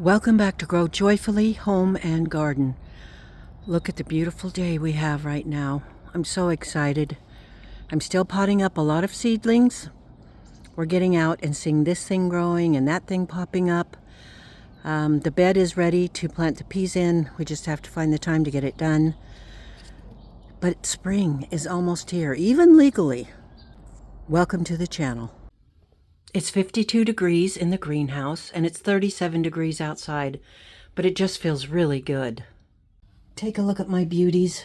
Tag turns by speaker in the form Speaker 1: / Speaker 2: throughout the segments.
Speaker 1: Welcome back to Grow Joyfully Home and Garden. Look at the beautiful day we have right now. I'm so excited. I'm still potting up a lot of seedlings. We're getting out and seeing this thing growing and that thing popping up. The bed is ready to plant the peas in. We just have to find the time to get it done. But spring is almost here, even legally. Welcome to the channel. It's 52 degrees in the greenhouse and it's 37 degrees outside, but it just feels really good. Take a look at my beauties.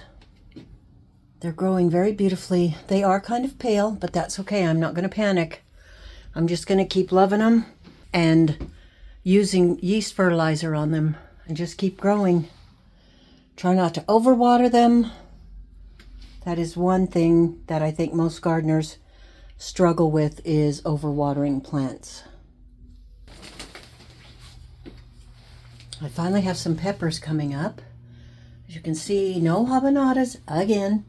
Speaker 1: They're growing very beautifully. They are kind of pale, but that's okay. I'm not going to panic. I'm just going to keep loving them and using yeast fertilizer on them and just keep growing. Try not to overwater them. That is one thing that I think most gardeners struggle with, is overwatering plants. I finally have some peppers coming up. As you can see, no habanadas again.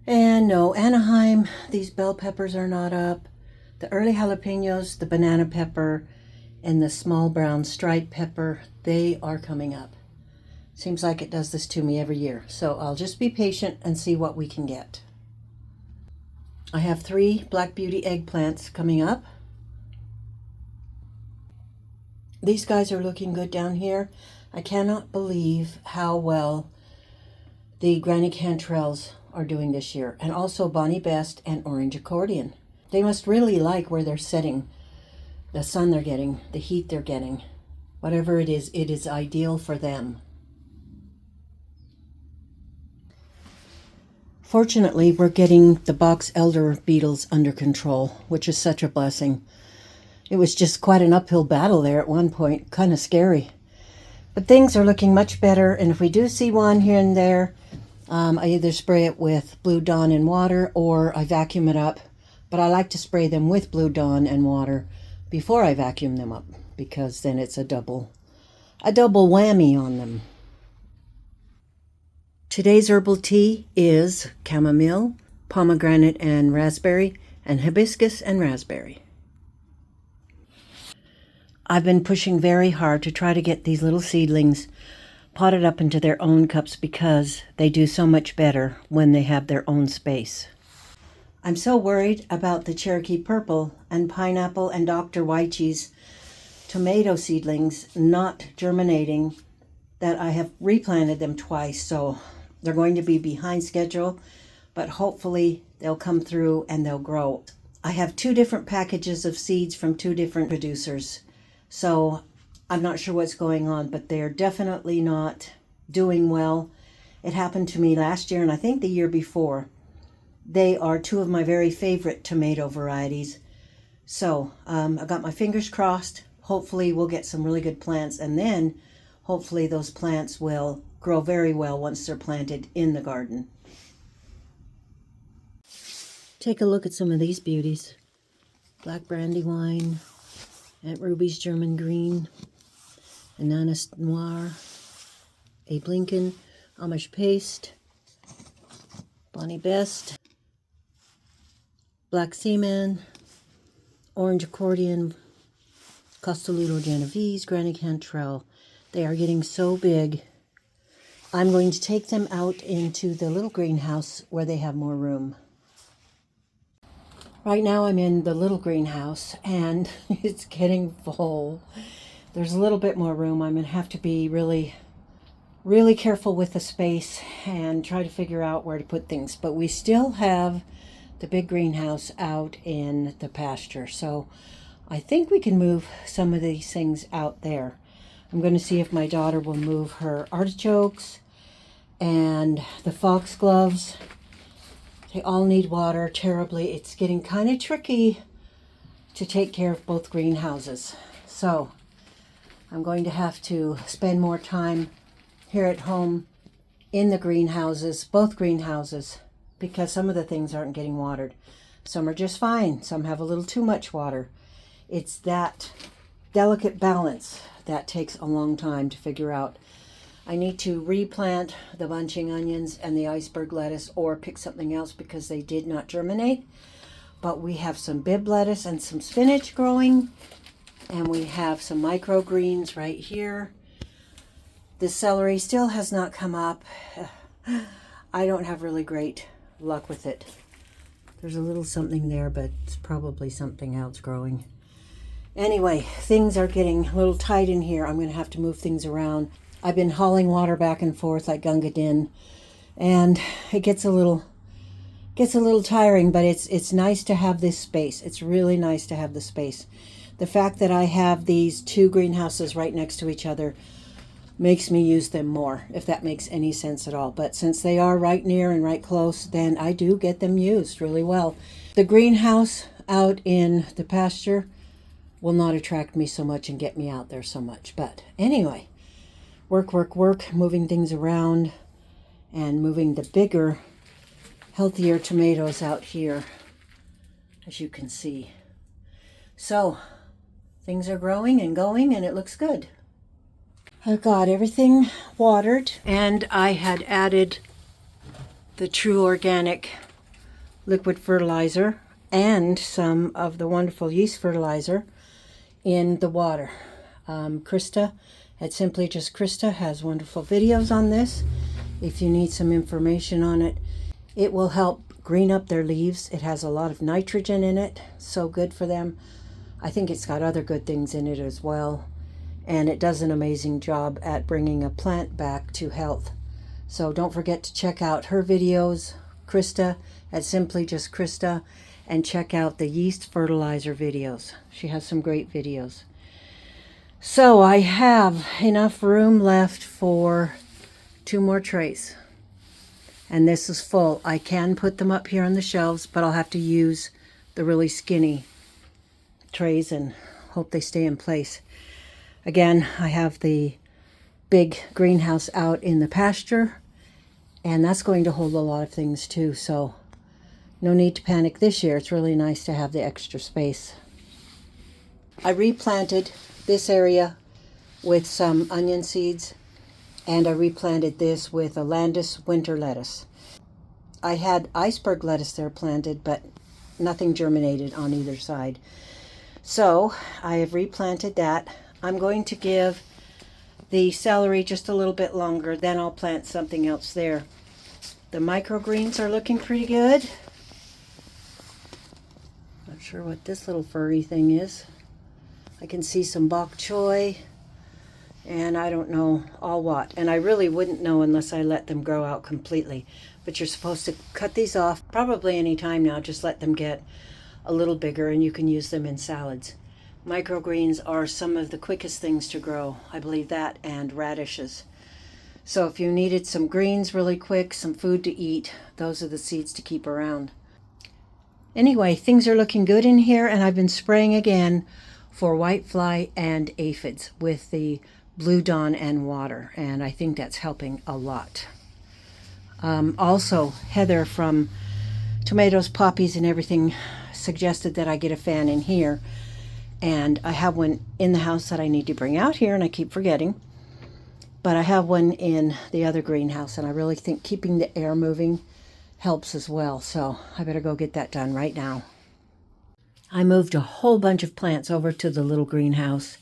Speaker 1: And no Anaheim. These bell peppers are not up. The early jalapenos, the banana pepper, and the small brown striped pepper, they are coming up. Seems like it does this to me every year. So I'll just be patient and see what we can get. I have 3 Black Beauty eggplants coming up. These guys are looking good down here. I cannot believe how well the Granny Cantrells are doing this year. And also Bonnie Best and Orange Accordion. They must really like where they're sitting. The sun they're getting, the heat they're getting. Whatever it is ideal for them. Fortunately, we're getting the box elder beetles under control, which is such a blessing. It was just quite an uphill battle there at one point, kind of scary. But things are looking much better, and if we do see one here and there, I either spray it with Blue Dawn and water or I vacuum it up. But I like to spray them with Blue Dawn and water before I vacuum them up, because then it's a double whammy on them. Today's herbal tea is chamomile, pomegranate and raspberry, and hibiscus and raspberry. I've been pushing very hard to try to get these little seedlings potted up into their own cups because they do so much better when they have their own space. I'm so worried about the Cherokee Purple and Pineapple and Dr. Wychee's tomato seedlings not germinating that I have replanted them twice, so they're going to be behind schedule, but hopefully they'll come through and they'll grow. I have 2 different packages of seeds from 2 different producers, so I'm not sure what's going on, but they're definitely not doing well. It happened to me last year and I think the year before. They are 2 of my very favorite tomato varieties. So I've got my fingers crossed. Hopefully we'll get some really good plants, and then hopefully those plants will grow very well once they're planted in the garden. Take a look at some of these beauties. Black Brandywine, Aunt Ruby's German Green, Ananas Noir, Abe Lincoln, Amish Paste, Bonnie Best, Black Seaman, Orange Accordion, Costoluto Genovese, Granny Cantrell. They are getting so big. I'm going to take them out into the little greenhouse where they have more room. Right now I'm in the little greenhouse and it's getting full. There's a little bit more room. I'm going to have to be really careful with the space and try to figure out where to put things. But we still have the big greenhouse out in the pasture. So I think we can move some of these things out there. I'm going to see if my daughter will move her artichokes and the foxgloves. They all need water terribly. It's getting kind of tricky to take care of both greenhouses. So I'm going to have to spend more time here at home in the greenhouses, both greenhouses, because some of the things aren't getting watered. Some are just fine. Some have a little too much water. It's that delicate balance that takes a long time to figure out. I need to replant the bunching onions and the iceberg lettuce or pick something else because they did not germinate. But we have some Bibb lettuce and some spinach growing. And we have some microgreens right here. The celery still has not come up. I don't have really great luck with it. There's a little something there, but it's probably something else growing. Anyway, things are getting a little tight in here. I'm going to have to move things around. I've been hauling water back and forth like Gunga Din, and it gets a little tiring, but it's nice to have this space. It's really nice to have the space. The fact that I have these two greenhouses right next to each other makes me use them more, if that makes any sense at all. But since they are right near and right close, then I do get them used really well. The greenhouse out in the pasture will not attract me so much and get me out there so much. But anyway, work, moving things around and moving the bigger, healthier tomatoes out here, as you can see. So things are growing and going, and it looks good. I've got everything watered, and I had added the True Organic liquid fertilizer and some of the wonderful yeast fertilizer in the water. Krista at Simply Just Krista has wonderful videos on this. If you need some information on it, it will help green up their leaves. It has a lot of nitrogen in it, so good for them. I think it's got other good things in it as well. And it does an amazing job at bringing a plant back to health. So don't forget to check out her videos, Krista at Simply Just Krista, and check out the yeast fertilizer videos. She has some great videos. So I have enough room left for 2 more trays. And this is full. I can put them up here on the shelves, but I'll have to use the really skinny trays and hope they stay in place. Again, I have the big greenhouse out in the pasture, and that's going to hold a lot of things too, so no need to panic this year. It's really nice to have the extra space. I replanted this area with some onion seeds, and I replanted this with a Landis winter lettuce. I had iceberg lettuce there planted, but nothing germinated on either side. So I have replanted that. I'm going to give the celery just a little bit longer, then I'll plant something else there. The microgreens are looking pretty good. Not sure what this little furry thing is. I can see some bok choy, and I don't know all what. And I really wouldn't know unless I let them grow out completely. But you're supposed to cut these off probably any time now. Just let them get a little bigger, and you can use them in salads. Microgreens are some of the quickest things to grow. I believe that, and radishes. So if you needed some greens really quick, some food to eat, those are the seeds to keep around. Anyway, things are looking good in here, and I've been spraying again for whitefly and aphids with the Blue Dawn and water, and I think that's helping a lot. Also, Heather from Tomatoes, Poppies, and Everything suggested that I get a fan in here. And I have one in the house that I need to bring out here, and I keep forgetting. But I have one in the other greenhouse, and I really think keeping the air moving helps as well. So I better go get that done right now. I moved a whole bunch of plants over to the little greenhouse.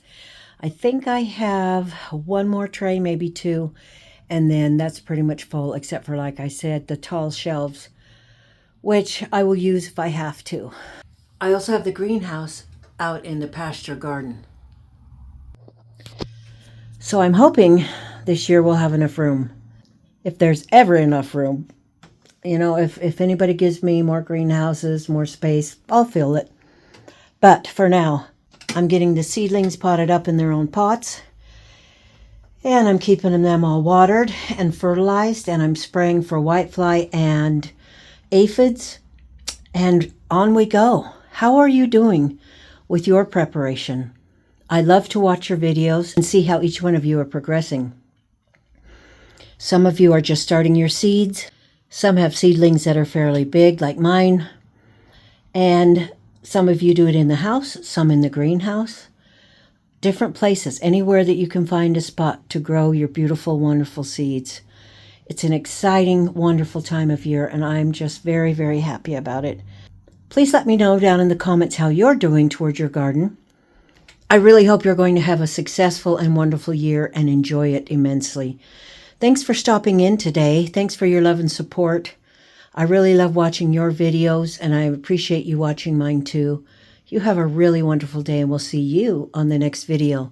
Speaker 1: I think I have 1 more tray, maybe 2, and then that's pretty much full, except for, like I said, the tall shelves, which I will use if I have to. I also have the greenhouse out in the pasture garden. So I'm hoping this year we'll have enough room. If there's ever enough room. You know, if anybody gives me more greenhouses, more space, I'll fill it. But for now, I'm getting the seedlings potted up in their own pots. And I'm keeping them all watered and fertilized. And I'm spraying for whitefly and aphids. And on we go. How are you doing with your preparation? I love to watch your videos and see how each one of you are progressing. Some of you are just starting your seeds. Some have seedlings that are fairly big, like mine. And some of you do it in the house, some in the greenhouse. Different places, anywhere that you can find a spot to grow your beautiful, wonderful seeds. It's an exciting, wonderful time of year, and I'm just very, very happy about it. Please let me know down in the comments how you're doing towards your garden. I really hope you're going to have a successful and wonderful year and enjoy it immensely. Thanks for stopping in today. Thanks for your love and support. I really love watching your videos, and I appreciate you watching mine too. You have a really wonderful day, and we'll see you on the next video.